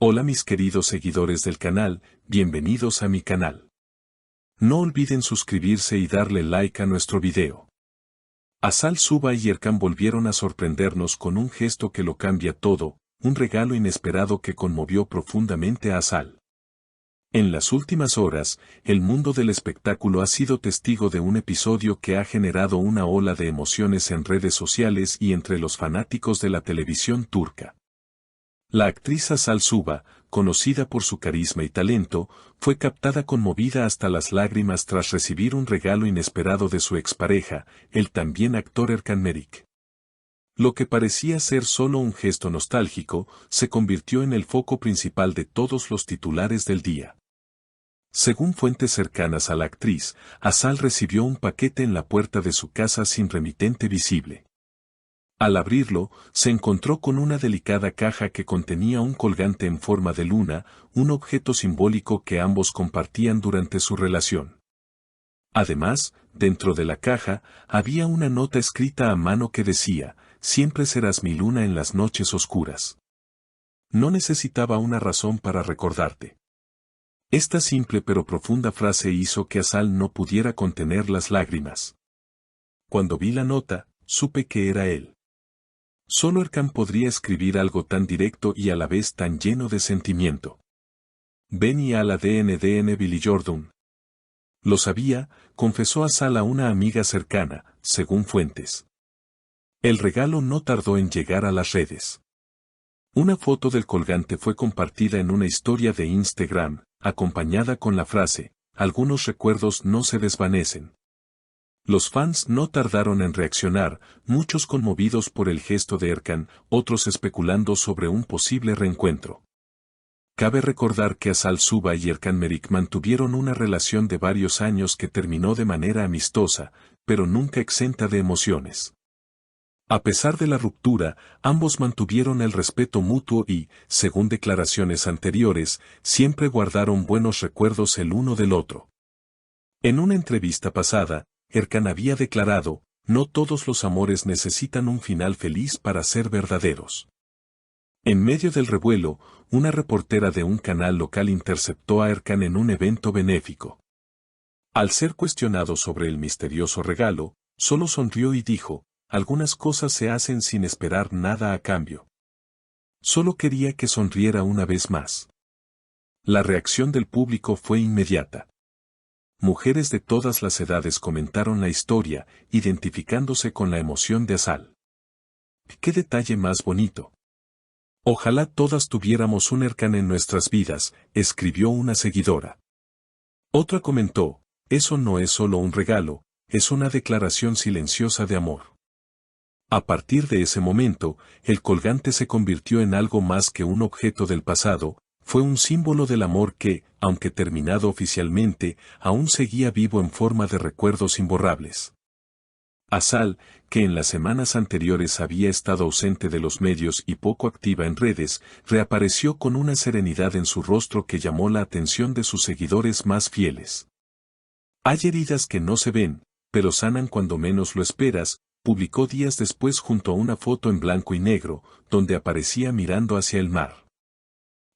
Hola mis queridos seguidores del canal, bienvenidos a mi canal. No olviden suscribirse y darle like a nuestro video. Asal Suba y Erkan volvieron a sorprendernos con un gesto que lo cambia todo, un regalo inesperado que conmovió profundamente a Asal. En las últimas horas, el mundo del espectáculo ha sido testigo de un episodio que ha generado una ola de emociones en redes sociales y entre los fanáticos de la televisión turca. La actriz Asal Suba, conocida por su carisma y talento, fue captada conmovida hasta las lágrimas tras recibir un regalo inesperado de su expareja, el también actor Erkan Merik. Lo que parecía ser solo un gesto nostálgico, se convirtió en el foco principal de todos los titulares del día. Según fuentes cercanas a la actriz, Asal recibió un paquete en la puerta de su casa sin remitente visible. Al abrirlo, se encontró con una delicada caja que contenía un colgante en forma de luna, un objeto simbólico que ambos compartían durante su relación. Además, dentro de la caja, había una nota escrita a mano que decía, «Siempre serás mi luna en las noches oscuras». No necesitaba una razón para recordarte. Esta simple pero profunda frase hizo que Asal no pudiera contener las lágrimas. Cuando vi la nota, supe que era él. Solo Erkan podría escribir algo tan directo y a la vez tan lleno de sentimiento. Beni ala DN Billy Jordan. Lo sabía, confesó Asal a una amiga cercana, según fuentes. El regalo no tardó en llegar a las redes. Una foto del colgante fue compartida en una historia de Instagram, acompañada con la frase, «Algunos recuerdos no se desvanecen». Los fans no tardaron en reaccionar, muchos conmovidos por el gesto de Erkan, otros especulando sobre un posible reencuentro. Cabe recordar que Asal Suba y Erkan Merik mantuvieron una relación de varios años que terminó de manera amistosa, pero nunca exenta de emociones. A pesar de la ruptura, ambos mantuvieron el respeto mutuo y, según declaraciones anteriores, siempre guardaron buenos recuerdos el uno del otro. En una entrevista pasada, Erkan había declarado, «No todos los amores necesitan un final feliz para ser verdaderos». En medio del revuelo, una reportera de un canal local interceptó a Erkan en un evento benéfico. Al ser cuestionado sobre el misterioso regalo, solo sonrió y dijo, «Algunas cosas se hacen sin esperar nada a cambio». Solo quería que sonriera una vez más. La reacción del público fue inmediata. Mujeres de todas las edades comentaron la historia, identificándose con la emoción de Asal. ¡Qué detalle más bonito! Ojalá todas tuviéramos un Erkan en nuestras vidas, escribió una seguidora. Otra comentó, eso no es solo un regalo, es una declaración silenciosa de amor. A partir de ese momento, el colgante se convirtió en algo más que un objeto del pasado, fue un símbolo del amor que, aunque terminado oficialmente, aún seguía vivo en forma de recuerdos imborrables. Asal, que en las semanas anteriores había estado ausente de los medios y poco activa en redes, reapareció con una serenidad en su rostro que llamó la atención de sus seguidores más fieles. «Hay heridas que no se ven, pero sanan cuando menos lo esperas», publicó días después junto a una foto en blanco y negro, donde aparecía mirando hacia el mar.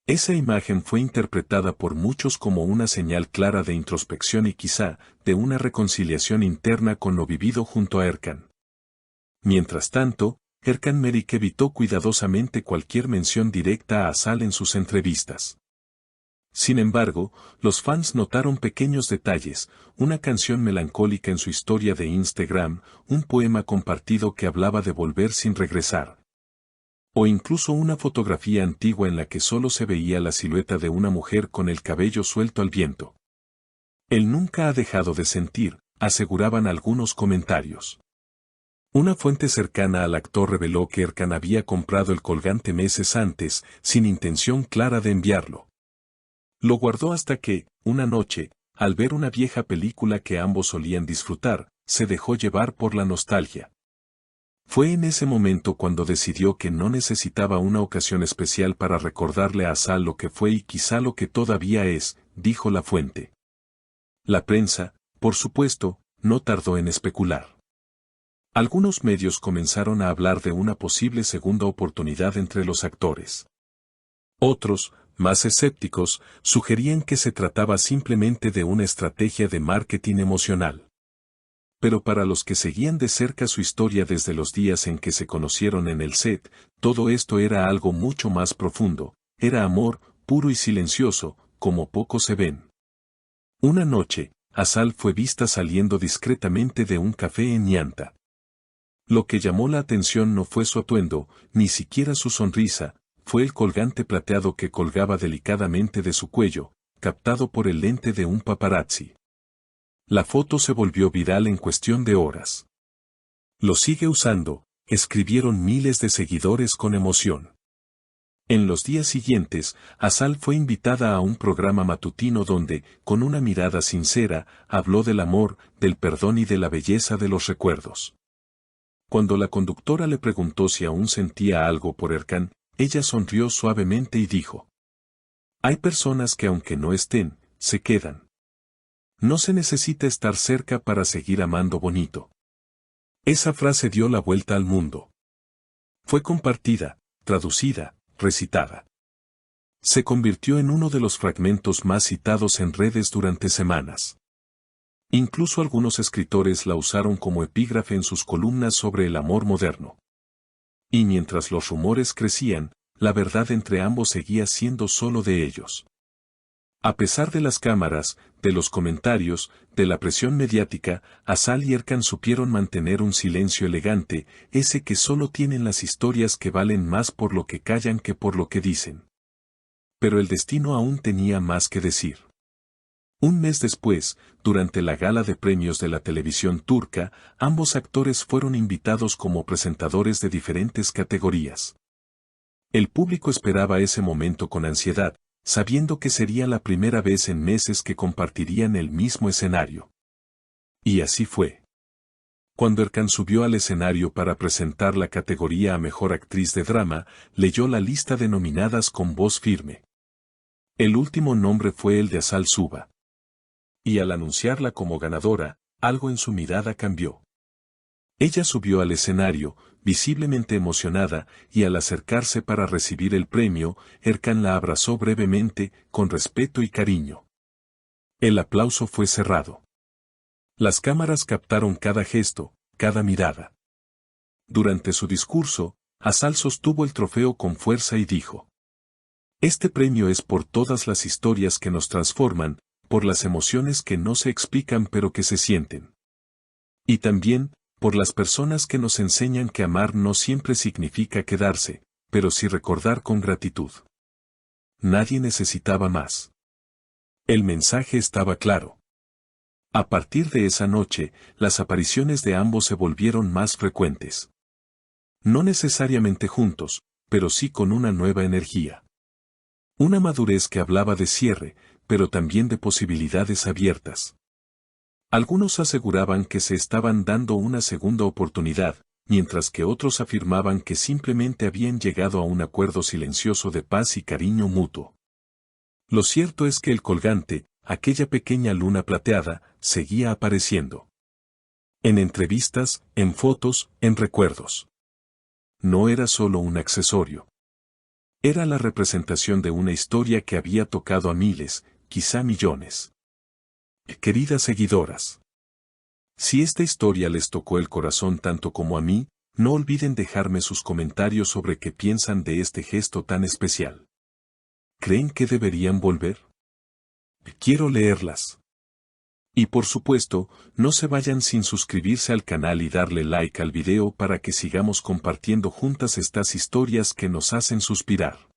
Esa imagen fue interpretada por muchos como una señal clara de introspección y quizá, de una reconciliación interna con lo vivido junto a Erkan. Mientras tanto, Erkan Merik evitó cuidadosamente cualquier mención directa a Asal en sus entrevistas. Sin embargo, los fans notaron pequeños detalles, una canción melancólica en su historia de Instagram, un poema compartido que hablaba de volver sin regresar. O incluso una fotografía antigua en la que solo se veía la silueta de una mujer con el cabello suelto al viento. Él nunca ha dejado de sentir, aseguraban algunos comentarios. Una fuente cercana al actor reveló que Erkan había comprado el colgante meses antes, sin intención clara de enviarlo. Lo guardó hasta que, una noche, al ver una vieja película que ambos solían disfrutar, se dejó llevar por la nostalgia. Fue en ese momento cuando decidió que no necesitaba una ocasión especial para recordarle a Asal lo que fue y quizá lo que todavía es, dijo la fuente. La prensa, por supuesto, no tardó en especular. Algunos medios comenzaron a hablar de una posible segunda oportunidad entre los actores. Otros, más escépticos, sugerían que se trataba simplemente de una estrategia de marketing emocional. Pero para los que seguían de cerca su historia desde los días en que se conocieron en el set, todo esto era algo mucho más profundo, era amor, puro y silencioso, como pocos se ven. Una noche, Azal fue vista saliendo discretamente de un café en Ñanta. Lo que llamó la atención no fue su atuendo, ni siquiera su sonrisa, fue el colgante plateado que colgaba delicadamente de su cuello, captado por el lente de un paparazzi. La foto se volvió viral en cuestión de horas. Lo sigue usando, escribieron miles de seguidores con emoción. En los días siguientes, Azal fue invitada a un programa matutino donde, con una mirada sincera, habló del amor, del perdón y de la belleza de los recuerdos. Cuando la conductora le preguntó si aún sentía algo por Erkan, ella sonrió suavemente y dijo: «Hay personas que aunque no estén, se quedan. No se necesita estar cerca para seguir amando bonito». Esa frase dio la vuelta al mundo. Fue compartida, traducida, recitada. Se convirtió en uno de los fragmentos más citados en redes durante semanas. Incluso algunos escritores la usaron como epígrafe en sus columnas sobre el amor moderno. Y mientras los rumores crecían, la verdad entre ambos seguía siendo solo de ellos. A pesar de las cámaras, de los comentarios, de la presión mediática, Azal y Erkan supieron mantener un silencio elegante, ese que solo tienen las historias que valen más por lo que callan que por lo que dicen. Pero el destino aún tenía más que decir. Un mes después, durante la gala de premios de la televisión turca, ambos actores fueron invitados como presentadores de diferentes categorías. El público esperaba ese momento con ansiedad, sabiendo que sería la primera vez en meses que compartirían el mismo escenario. Y así fue. Cuando Erkan subió al escenario para presentar la categoría a Mejor Actriz de Drama, leyó la lista de nominadas con voz firme. El último nombre fue el de Azal Suba. Y al anunciarla como ganadora, algo en su mirada cambió. Ella subió al escenario, visiblemente emocionada, y al acercarse para recibir el premio, Erkan la abrazó brevemente, con respeto y cariño. El aplauso fue cerrado. Las cámaras captaron cada gesto, cada mirada. Durante su discurso, Azal sostuvo el trofeo con fuerza y dijo: «Este premio es por todas las historias que nos transforman, por las emociones que no se explican pero que se sienten. Y también, por las personas que nos enseñan que amar no siempre significa quedarse, pero sí recordar con gratitud». Nadie necesitaba más. El mensaje estaba claro. A partir de esa noche, las apariciones de ambos se volvieron más frecuentes. No necesariamente juntos, pero sí con una nueva energía. Una madurez que hablaba de cierre, pero también de posibilidades abiertas. Algunos aseguraban que se estaban dando una segunda oportunidad, mientras que otros afirmaban que simplemente habían llegado a un acuerdo silencioso de paz y cariño mutuo. Lo cierto es que el colgante, aquella pequeña luna plateada, seguía apareciendo. En entrevistas, en fotos, en recuerdos. No era solo un accesorio. Era la representación de una historia que había tocado a miles, quizá millones. Queridas seguidoras, si esta historia les tocó el corazón tanto como a mí, no olviden dejarme sus comentarios sobre qué piensan de este gesto tan especial. ¿Creen que deberían volver? Quiero leerlas. Y por supuesto, no se vayan sin suscribirse al canal y darle like al video para que sigamos compartiendo juntas estas historias que nos hacen suspirar.